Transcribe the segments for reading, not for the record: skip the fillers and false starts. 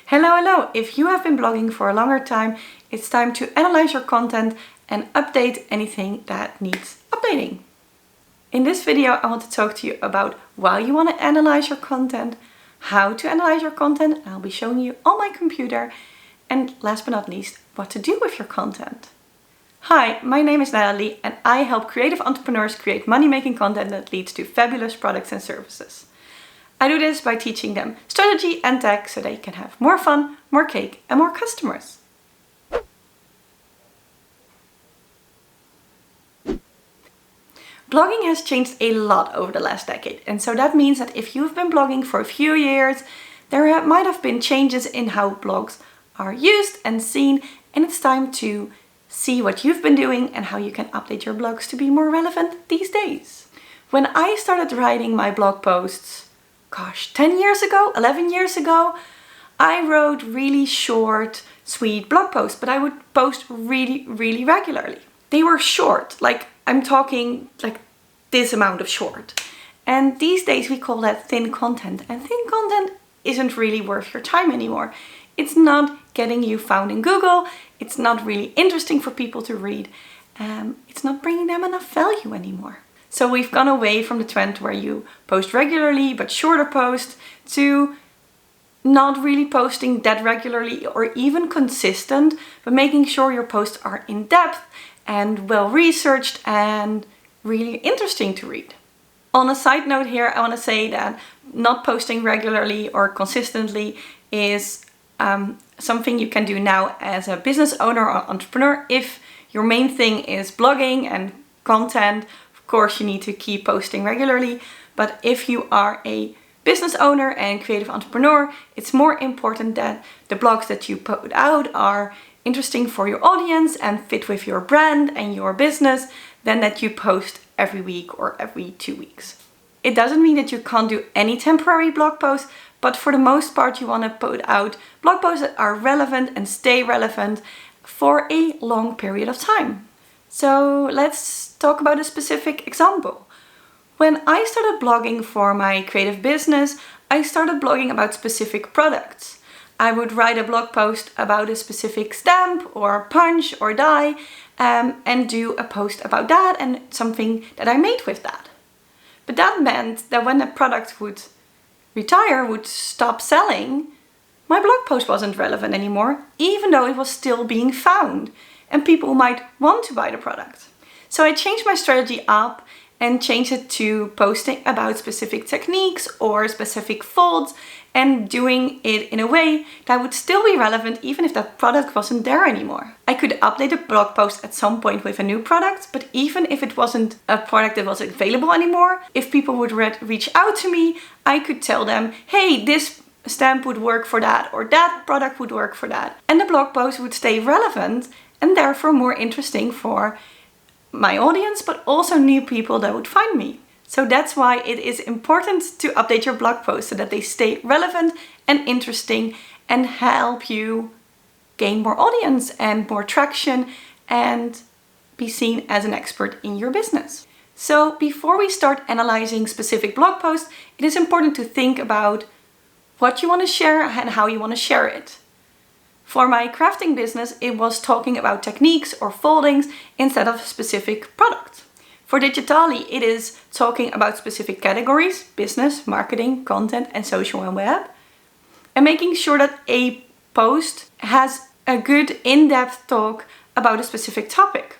Hello, hello! If you have been blogging for a longer time, it's time to analyze your content and update anything that needs updating. In this video, I want to talk to you about why you want to analyze your content, how to analyze your content, and I'll be showing you on my computer, and last but not least, what to do with your content. Hi, my name is Digitalie and I help creative entrepreneurs create money-making content that leads to fabulous products and services. I do this by teaching them strategy and tech so they can have more fun, more cake and more customers. Blogging has changed a lot over the last decade, and so that means that if you've been blogging for a few years, there might have been changes in how blogs are used and seen, and it's time to see what you've been doing and how you can update your blogs to be more relevant these days. When I started writing my blog posts, 10 years ago, 11 years ago, I wrote really short, sweet blog posts, but I would post really regularly. They were short, like I'm talking like this amount of short. And these days we call that thin content, and thin content isn't really worth your time anymore. It's not getting you found in Google, it's not really interesting for people to read, it's not bringing them enough value anymore. So we've gone away from the trend where you post regularly but shorter posts to not really posting that regularly or even consistent, but making sure your posts are in depth and well researched and really interesting to read. On a side note here, I want to say that not posting regularly or consistently is something you can do now as a business owner or entrepreneur. If your main thing is blogging and content, of course you need to keep posting regularly, but if you are a business owner and creative entrepreneur, it's more important that the blogs that you put out are interesting for your audience and fit with your brand and your business than that you post every week or every 2 weeks. It doesn't mean that you can't do any temporary blog posts, but for the most part you want to put out blog posts that are relevant and stay relevant for a long period of time. So let's talk about a specific example. When I started blogging for my creative business, I started blogging about specific products. I would write a blog post about a specific stamp or punch or die and do a post about that and something that I made with that. But that meant that when the product would retire, would stop selling, my blog post wasn't relevant anymore, even though it was still being found and people might want to buy the product. So I changed my strategy up and changed it to posting about specific techniques or specific folds and doing it in a way that would still be relevant even if that product wasn't there anymore. I could update a blog post at some point with a new product, but even if it wasn't a product that was available anymore, if people would reach out to me, I could tell them, hey, this stamp would work for that, or that product would work for that. And the blog post would stay relevant and therefore more interesting for my audience, but also new people that would find me. So that's why it is important to update your blog posts so that they stay relevant and interesting and help you gain more audience and more traction and be seen as an expert in your business. So before we start analyzing specific blog posts, it is important to think about what you want to share and how you want to share it. For my crafting business, it was talking about techniques or foldings instead of specific products. For Digitalie, it is talking about specific categories, business, marketing, content, and social and web. And making sure that a post has a good in-depth talk about a specific topic.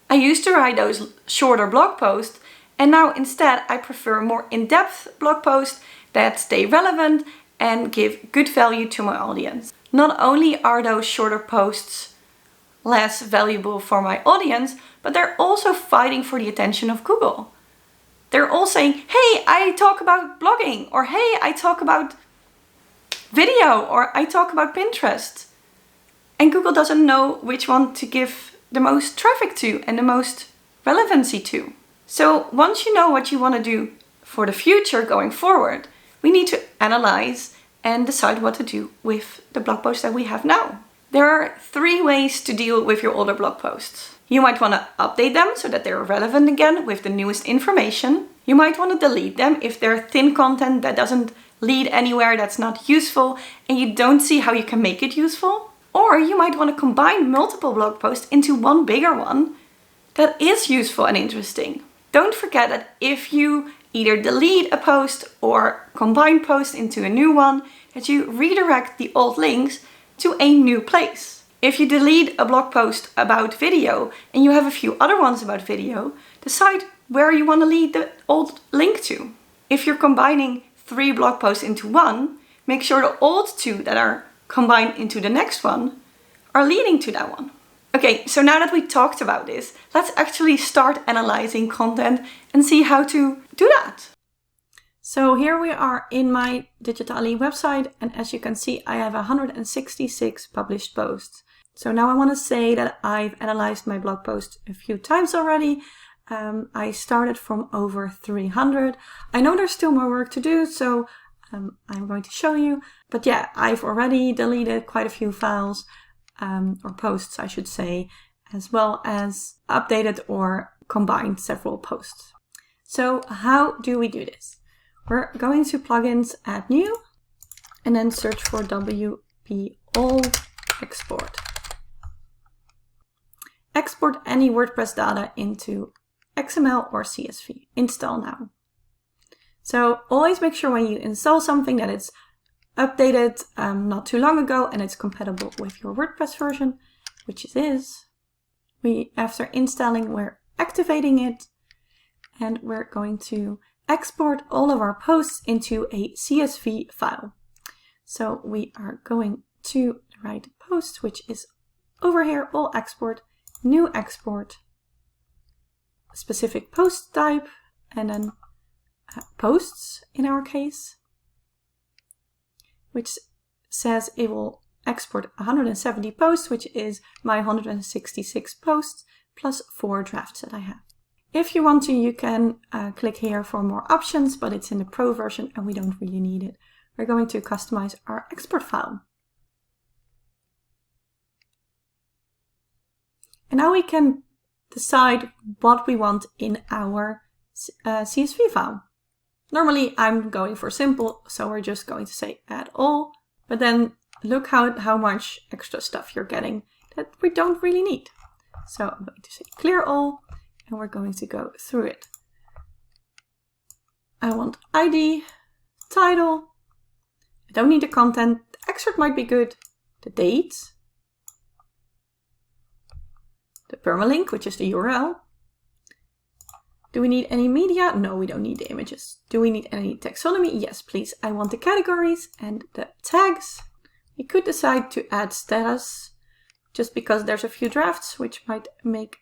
I used to write those shorter blog posts, and now instead I prefer more in-depth blog posts that stay relevant and give good value to my audience. Not only are those shorter posts less valuable for my audience, but they're also fighting for the attention of Google. They're all saying, hey, I talk about blogging, or hey, I talk about video, or I talk about Pinterest. And Google doesn't know which one to give the most traffic to and the most relevancy to. So once you know what you want to do for the future going forward, we need to analyze and decide what to do with the blog posts that we have now. There are 3 ways to deal with your older blog posts. You might want to update them so that they're relevant again with the newest information. You might want to delete them if they're thin content that doesn't lead anywhere that's not useful and you don't see how you can make it useful. Or you might want to combine multiple blog posts into one bigger one that is useful and interesting. Don't forget that if you either delete a post or combine posts into a new one, that you redirect the old links to a new place. If you delete a blog post about video and you have a few other ones about video, decide where you want to lead the old link to. If you're combining 3 blog posts into one, make sure the old 2 that are combined into the next one are leading to that one. Okay, so now that we talked about this, let's actually start analyzing content and see how to do that. So here we are in my Digitalie website, and as you can see, I have 166 published posts. So now I want to say that I've analyzed my blog post a few times already. I started from over 300. I know there's still more work to do, so I'm going to show you. But yeah, I've already deleted quite a few files, or posts I should say, as well as updated or combined several posts. So how do we do this? We're going to plugins, add new, and then search for WP All Export. Export any WordPress data into XML or CSV. Install now. So always make sure when you install something that it's updated not too long ago and it's compatible with your WordPress version, which it is. After installing, we're activating it, and we're going to export all of our posts into a CSV file. So we are going to the right post, which is over here, all export, new export, specific post type, and then posts in our case, which says it will export 170 posts, which is my 166 posts plus 4 drafts that I have. If you want to, you can click here for more options, but it's in the Pro version and we don't really need it. We're going to customize our export file. And now we can decide what we want in our CSV file. Normally I'm going for simple, so we're just going to say add all, but then look how much extra stuff you're getting that we don't really need. So I'm going to say clear all, and we're going to go through it. I want ID, title, I don't need the content, the excerpt might be good, the date, the permalink, which is the URL. Do we need any media? No, we don't need the images. Do we need any taxonomy? Yes, please. I want the categories and the tags. We could decide to add status just because there's a few drafts, which might make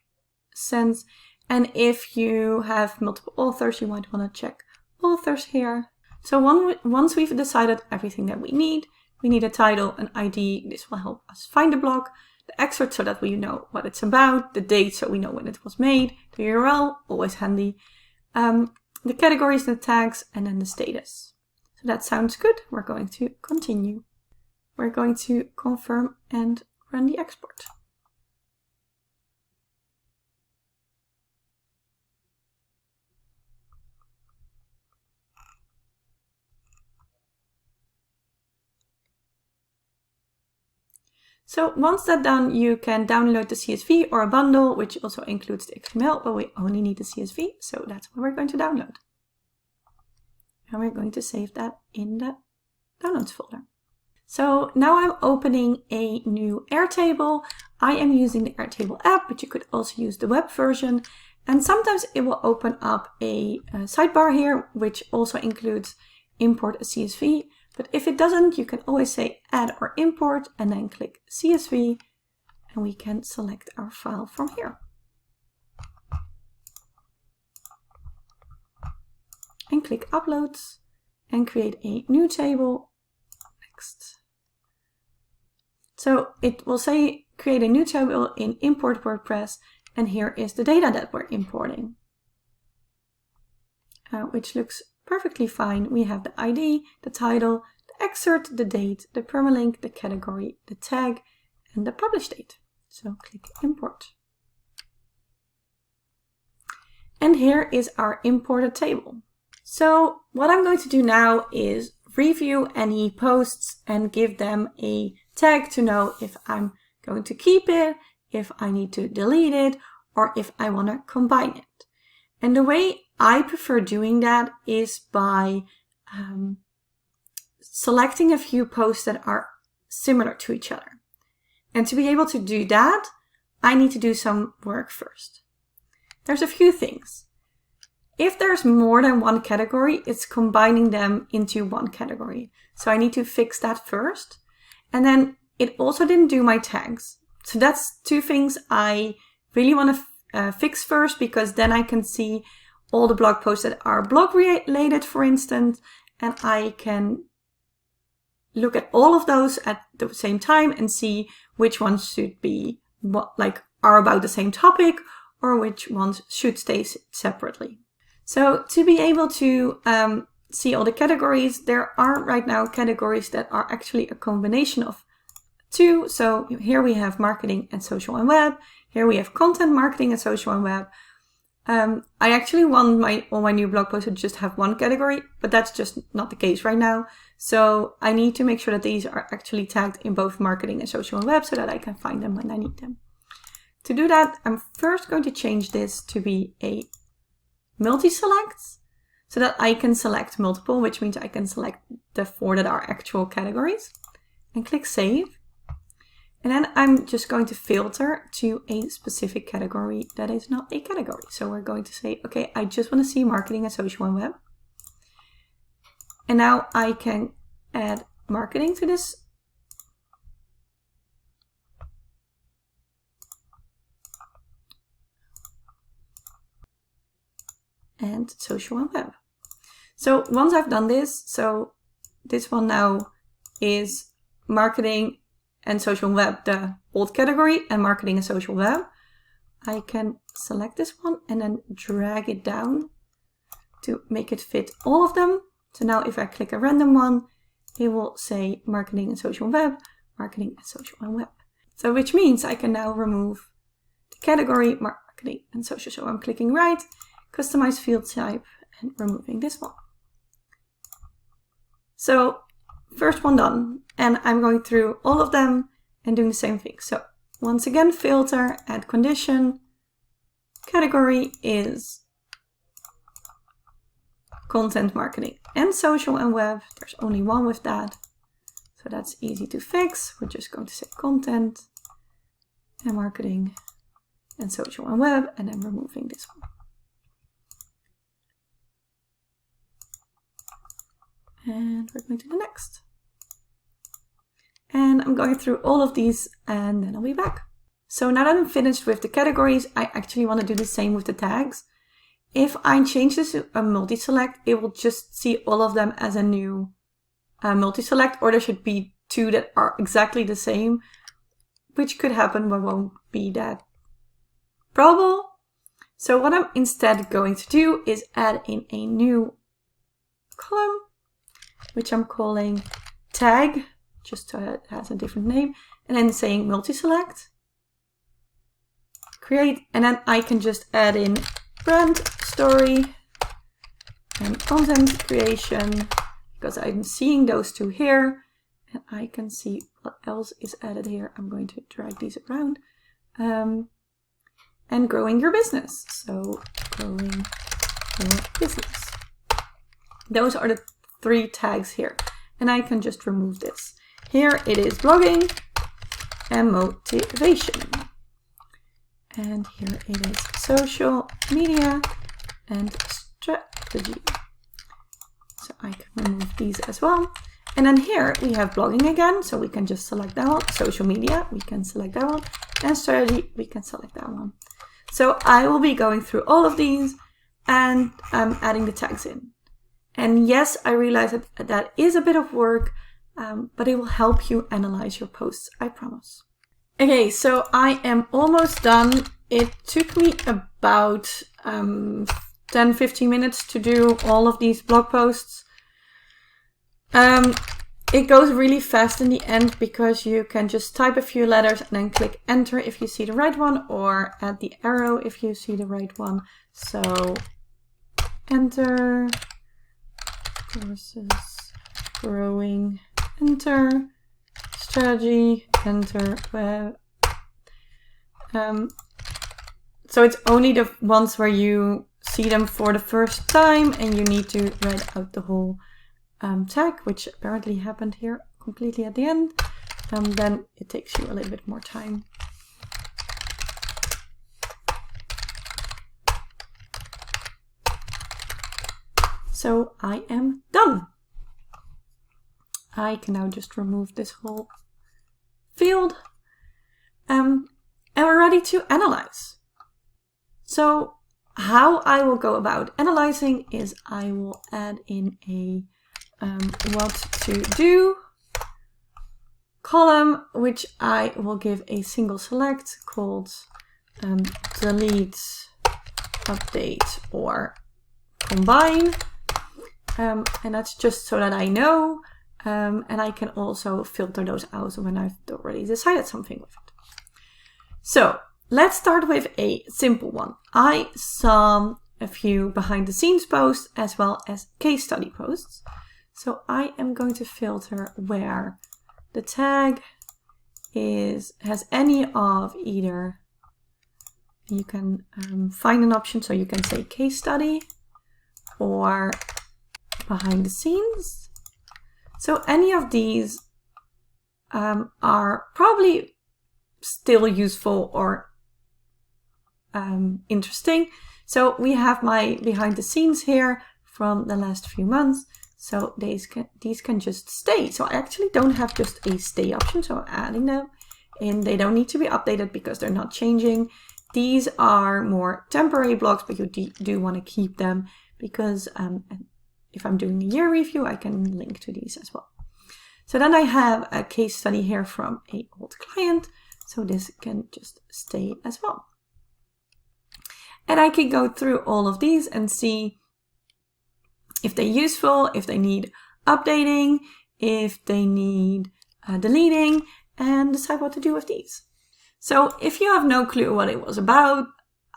sense. And if you have multiple authors, you might want to check authors here. So once we've decided everything that we need a title, an ID. This will help us find the blog. The excerpt so that we know what it's about, the date so we know when it was made, the URL, always handy, the categories, the tags, and then the status. So that sounds good. We're going to continue. We're going to confirm and run the export. So once that's done, you can download the CSV or a bundle, which also includes the XML, but we only need the CSV, so that's what we're going to download. And we're going to save that in the downloads folder. So now I'm opening a new Airtable. I am using the Airtable app, but you could also use the web version. And sometimes it will open up a sidebar here, which also includes import a CSV. But if it doesn't, you can always say add or import and then click CSV, and we can select our file from here. And click uploads and create a new table. Next. So it will say create a new table in import WordPress, and here is the data that we're importing, which looks perfectly fine. We have the ID, the title, the excerpt, the date, the permalink, the category, the tag, and the publish date. So click import. And here is our imported table. So what I'm going to do now is review any posts and give them a tag to know if I'm going to keep it, if I need to delete it, or if I want to combine it. And the way I prefer doing that is by selecting a few posts that are similar to each other. And to be able to do that, I need to do some work first. There's a few things. If there's more than one category, it's combining them into one category. So I need to fix that first. And then it also didn't do my tags. So that's two things I really want to fix first, because then I can see all the blog posts that are blog related, for instance, and I can look at all of those at the same time and see which ones should be are about the same topic, or which ones should stay separately. So to be able to see all the categories, there are right now categories that are actually a combination of two. So here we have marketing and social and web. Here we have content, marketing, and social and web. I actually want all my new blog posts to just have one category, but that's just not the case right now. So I need to make sure that these are actually tagged in both marketing and social and web so that I can find them when I need them. To do that, I'm first going to change this to be a multi-select so that I can select multiple, which means I can select the 4 that are actual categories, and click save. And then I'm just going to filter to a specific category that is not a category. So we're going to say, okay, I just want to see marketing and social and web. And now I can add marketing to this. And social and web. So once I've done this, so this one now is marketing and social and web, the old category, and marketing and social web. I can select this one and then drag it down to make it fit all of them. So now if I click a random one, it will say marketing and social and web, marketing and social and web. So which means I can now remove the category marketing and social. So I'm clicking right, customize field type, and removing this one. So first one done, and I'm going through all of them and doing the same thing. So once again, filter, add condition, category is content, marketing, and social and web. There's only one with that, so that's easy to fix. We're just going to say content and marketing and social and web, and then removing this one. And we're going to the next. And I'm going through all of these and then I'll be back. So now that I'm finished with the categories, I actually want to do the same with the tags. If I change this to a multi-select, it will just see all of them as a new multi-select, or there should be 2 that are exactly the same, which could happen but won't be that probable. So what I'm instead going to do is add in a new column, which I'm calling tag, just so it has a different name, and then saying multi-select, create, and then I can just add in brand, story, and content creation, because I'm seeing those 2 here, and I can see what else is added here. I'm going to drag these around, and growing your business. So growing your business. Those are the 3 tags here, and I can just remove this. Here it is blogging and motivation, and here it is social media and strategy. So I can remove these as well. And then here we have blogging again, so we can just select that one. Social media, we can select that one, and strategy, we can select that one. So I will be going through all of these and adding the tags in. And yes, I realize that that is a bit of work, but it will help you analyze your posts, I promise. Okay, so I am almost done. It took me about 10-15 minutes to do all of these blog posts. It goes really fast in the end because you can just type a few letters and then click enter if you see the right one, or add the arrow if you see the right one. So enter courses growing, enter, strategy, enter, web. So it's only the ones where you see them for the first time and you need to write out the whole tag, which apparently happened here completely at the end. Then it takes you a little bit more time. So I am done. I can now just remove this whole field. And we're ready to analyze. So how I will go about analyzing is I will add in a what to do column, which I will give a single select called delete, update, or combine. And that's just so that I know, and I can also filter those out when I've already decided something with it. So let's start with a simple one. I saw a few behind the scenes posts as well as case study posts. So I am going to filter where the tag has any of either. You can find an option, so you can say case study or behind the scenes. So any of these are probably still useful or interesting. So we have my behind the scenes here from the last few months. So these can just stay. So I actually don't have just a stay option. So I'm adding them in. They don't need to be updated because they're not changing. These are more temporary blogs, but you do want to keep them because if I'm doing a year review, I can link to these as well. So then I have a case study here from an old client. So this can just stay as well. And I can go through all of these and see if they're useful, if they need updating, if they need deleting, and decide what to do with these. So if you have no clue what it was about,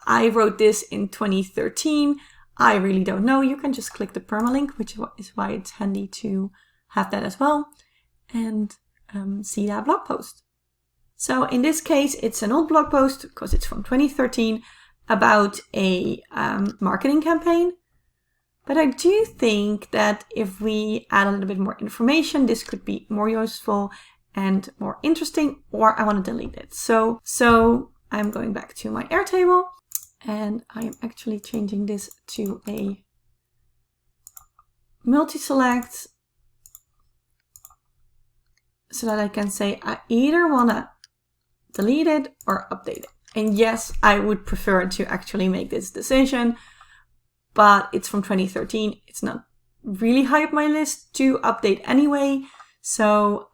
I wrote this in 2013. I really don't know. You can just click the permalink, which is why it's handy to have that as well, and see that blog post. So in this case, it's an old blog post because it's from 2013 about a marketing campaign. But I do think that if we add a little bit more information, this could be more useful and more interesting, or I want to delete it. So I'm going back to my Airtable and I am actually changing this to a multi-select so that I can say I either want to delete it or update it. And yes, I would prefer to actually make this decision, but it's from 2013. It's not really high up my list to update anyway. So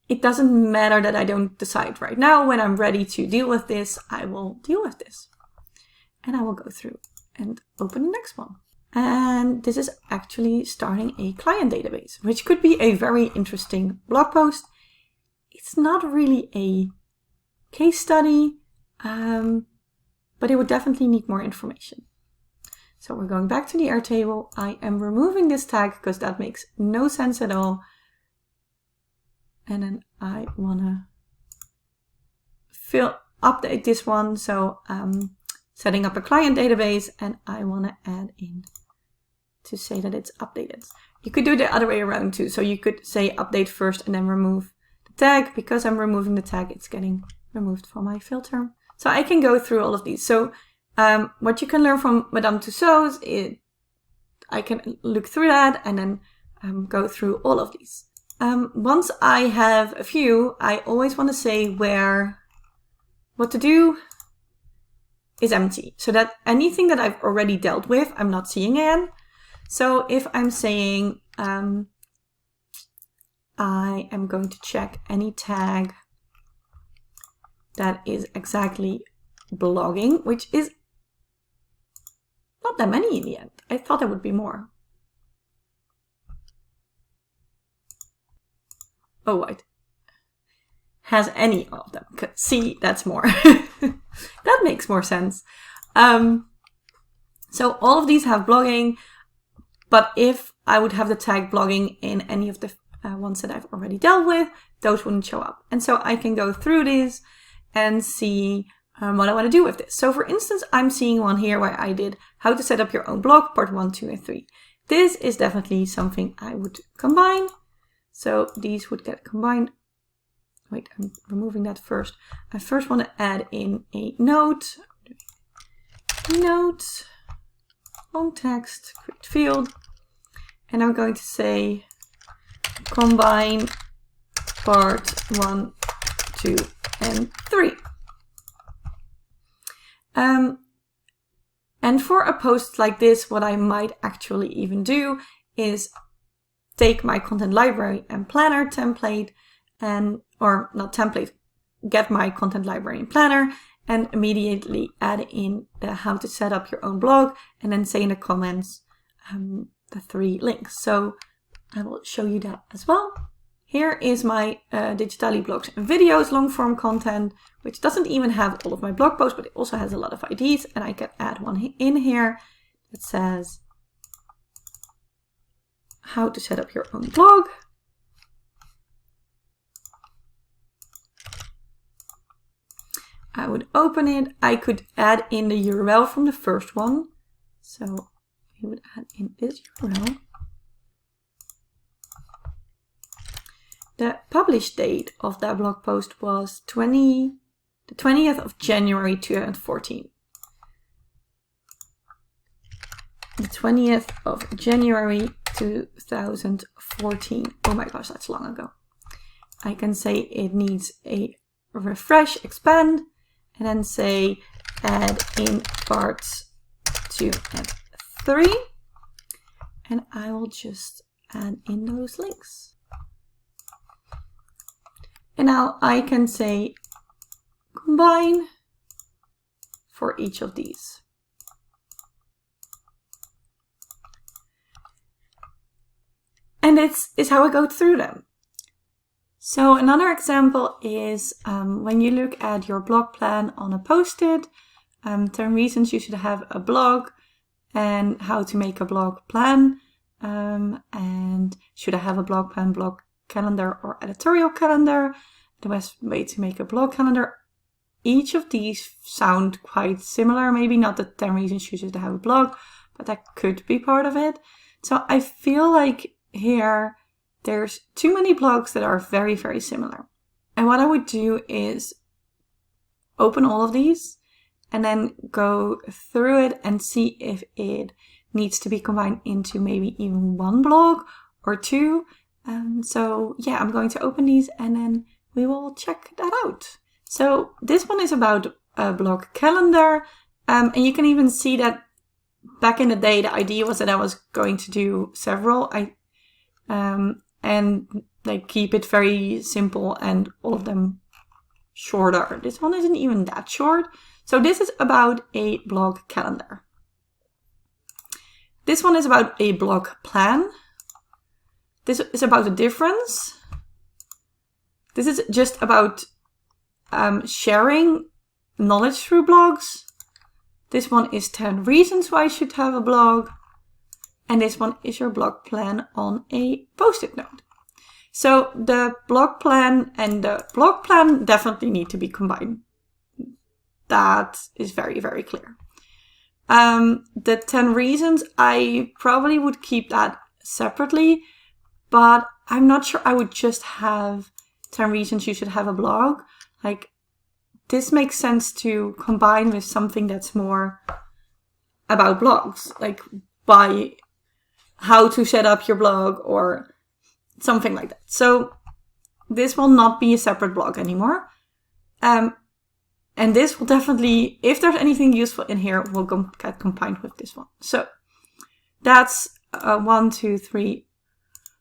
it doesn't matter that I don't decide right now. When I'm ready to deal with this, I will deal with this. And I will go through and open the next one. And this is actually starting a client database, which could be a very interesting blog post. It's not really a case study, but it would definitely need more information. So we're going back to the Airtable. I am removing this tag because that makes no sense at all. And then I want to update this one. So setting up a client database, and I want to add in to say that it's updated. You could do the other way around too. So you could say update first and then remove the tag. Because I'm removing the tag, it's getting removed from my filter. So I can go through all of these. So what you can learn from Madame Tussauds, I can look through that and then go through all of these. Once I have a few, I always want to say what to do is empty, so that anything that I've already dealt with, I'm not seeing again. So if I'm saying I am going to check any tag that is exactly blogging, which is not that many in the end. I thought there would be more. Oh, wait. Has any of them. See, that's more. That makes more sense. So all of these have blogging, But if I would have the tag blogging in any of the ones that I've already dealt with, those wouldn't show up. And so I can go through this and see what I want to do with this. So for instance, I'm seeing one here where I did how to set up your own blog, part 1, 2, and 3. This is definitely something I would combine. So these would get combined. Wait, I'm removing that first. I first want to add in a note. Note, long text, create field. And I'm going to say combine part 1, 2, and 3. And for a post like this, what I might actually even do is take my content library and planner template or not template, get my content library and planner and immediately add in the how to set up your own blog and then say in the comments the 3 links. So I will show you that as well. Here is my Digitalie blogs and videos long form content, which doesn't even have all of my blog posts, but it also has a lot of IDs. And I can add one in here that says how to set up your own blog. I would open it. I could add in the URL from the first one. So we would add in this URL. The published date of that blog post was the 20th of January 2014. The 20th of January 2014. Oh my gosh, that's long ago. I can say it needs a refresh, expand, and then say add in parts 2 and 3. And I will just add in those links. And now I can say combine for each of these. And this is how I go through them. So another example is when you look at your blog plan on a post-it, 10 reasons you should have a blog and how to make a blog plan, and should I have a blog plan, blog calendar, or editorial calendar, the best way to make a blog calendar. Each of these sound quite similar, maybe not the 10 reasons you should have a blog, but that could be part of it. So I feel like here there's too many blogs that are very, very similar. And what I would do is open all of these and then go through it and see if it needs to be combined into maybe even one blog or 2. So yeah, I'm going to open these and then we will check that out. So this one is about a blog calendar. And you can even see that back in the day, the idea was that I was going to do several. And like keep it very simple and all of them shorter. This one isn't even that short. So this is about a blog calendar. This one is about a blog plan. This is about a difference. This is just about sharing knowledge through blogs. This one is 10 reasons why you should have a blog. And this one is your blog plan on a post-it note. So the blog plan and the blog plan definitely need to be combined. That is very, very clear. The 10 reasons, I probably would keep that separately, but I'm not sure I would just have 10 reasons you should have a blog. Like, this makes sense to combine with something that's more about blogs, like by how to set up your blog or something like that. So this will not be a separate blog anymore. And this will definitely, if there's anything useful in here, will get combined with this one. So that's 1, 2, 3,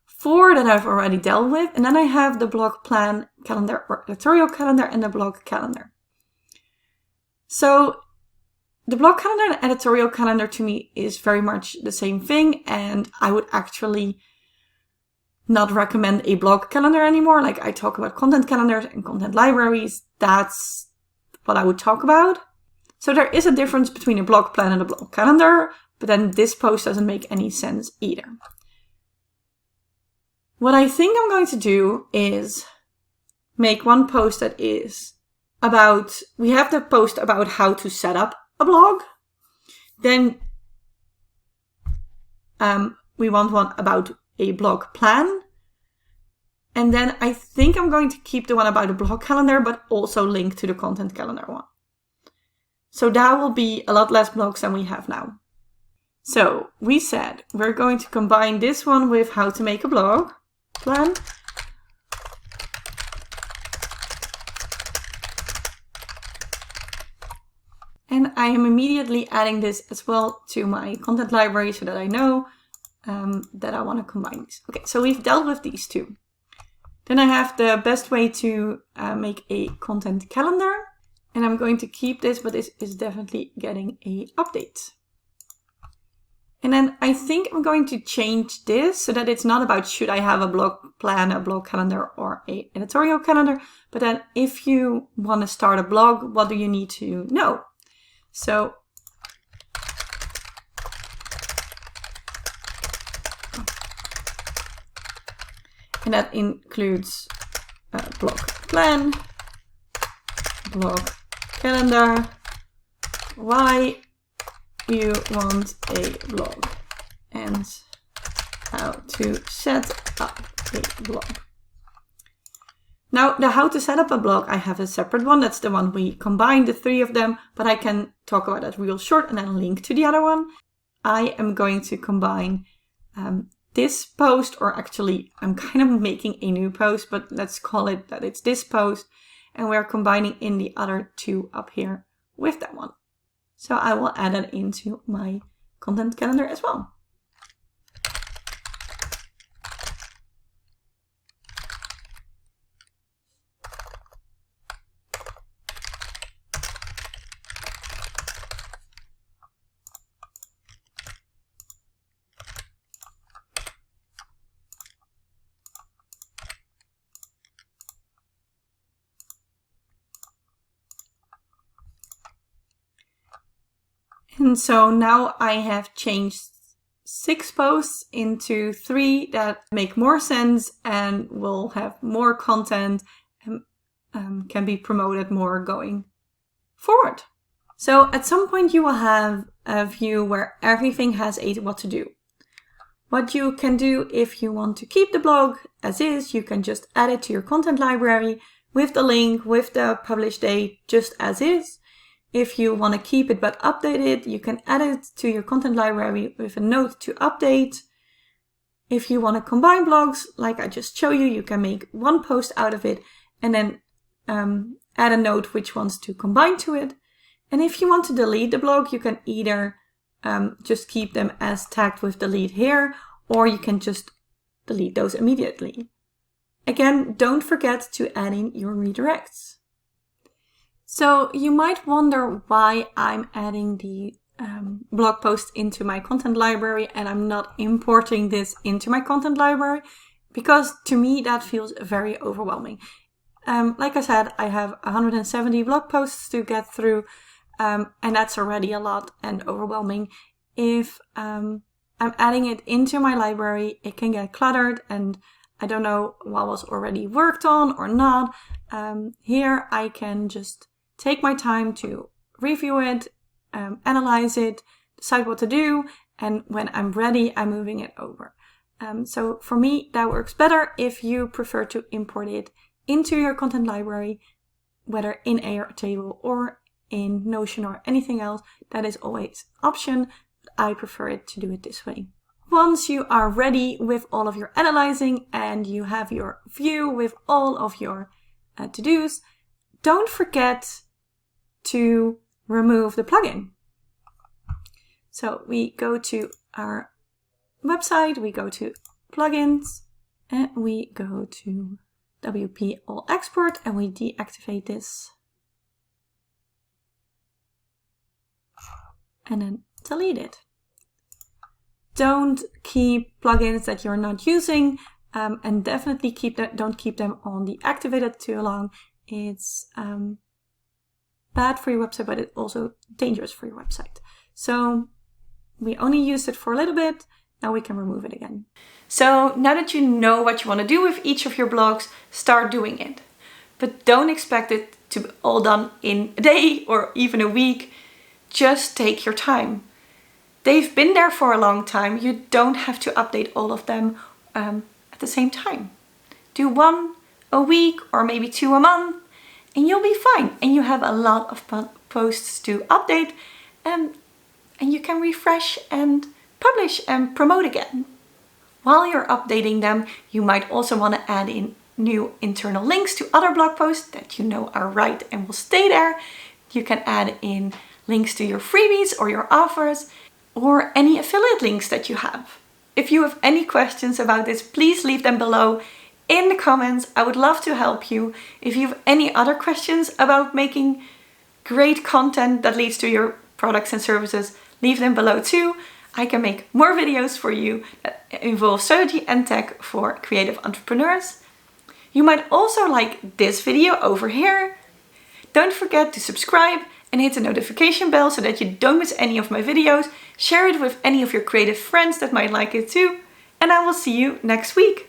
4 that I've already dealt with. And then I have the blog plan calendar or editorial calendar and the blog calendar. So the blog calendar and editorial calendar to me is very much the same thing. And I would actually not recommend a blog calendar anymore. Like, I talk about content calendars and content libraries. That's what I would talk about. So there is a difference between a blog plan and a blog calendar, but then this post doesn't make any sense either. What I think I'm going to do is make one post that is about, we have the post about how to set up a blog. Then we want one about a blog plan. And then I think I'm going to keep the one about a blog calendar, but also link to the content calendar one. So that will be a lot less blogs than we have now. So we said we're going to combine this one with how to make a blog plan. And I am immediately adding this as well to my content library so that I know that I want to combine these. Okay, so we've dealt with these two. Then I have the best way to make a content calendar. And I'm going to keep this, but this is definitely getting an update. And then I think I'm going to change this so that it's not about should I have a blog plan, a blog calendar, or an editorial calendar, but then if you want to start a blog, what do you need to know? So and that includes a blog plan, blog calendar, why you want a blog, and how to set up a blog. Now, the how to set up a blog, I have a separate one. That's the one we combined, the three of them, but I can talk about that real short and then link to the other one. I am going to combine this post, or actually I'm kind of making a new post, but let's call it that it's this post, and we're combining in the other two up here with that one. So I will add it into my content calendar as well. And so now I have changed 6 posts into 3 that make more sense and will have more content and can be promoted more going forward. So at some point you will have a view where everything has a what to do. What you can do if you want to keep the blog as is, you can just add it to your content library with the link, with the publish date, just as is. If you want to keep it but update it, you can add it to your content library with a note to update. If you want to combine blogs, like I just showed you, you can make one post out of it and then add a note which wants to combine to it. And if you want to delete the blog, you can either just keep them as tagged with delete here, or you can just delete those immediately. Again, don't forget to add in your redirects. So you might wonder why I'm adding the blog post into my content library and I'm not importing this into my content library, because to me that feels very overwhelming. Like I said, I have 170 blog posts to get through, and that's already a lot and overwhelming. If I'm adding it into my library, it can get cluttered and I don't know what was already worked on or not. Here I can just take my time to review it, analyze it, decide what to do, and when I'm ready, I'm moving it over. So for me, that works better. If you prefer to import it into your content library, whether in Airtable or in Notion or anything else, that is always an option. I prefer it to do it this way. Once you are ready with all of your analyzing and you have your view with all of your to-dos, don't forget to remove the plugin. So we go to our website, we go to plugins, and we go to WP All Export and we deactivate this. And then delete it. Don't keep plugins that you're not using, and definitely don't keep them on deactivated too long. It's bad for your website, but it's also dangerous for your website. So We only used it for a little bit. Now we can remove it again. So now that you know what you want to do with each of your blogs, start doing it. But don't expect it to be all done in a day or even a week. Just take your time. They've been there for a long time. You don't have to update all of them at the same time. Do 1 a week or maybe 2 a month and you'll be fine. And you have a lot of posts to update and you can refresh and publish and promote again. While you're updating them, you might also want to add in new internal links to other blog posts that you know are right and will stay there. You can add in links to your freebies or your offers or any affiliate links that you have. If you have any questions about this, please leave them below in the comments. I would love to help you. If you have any other questions about making great content that leads to your products and services, leave them below too. I can make more videos for you that involve strategy and tech for creative entrepreneurs. You might also like this video over here. Don't forget to subscribe and hit the notification bell so that you don't miss any of my videos. Share it with any of your creative friends that might like it too. And I will see you next week.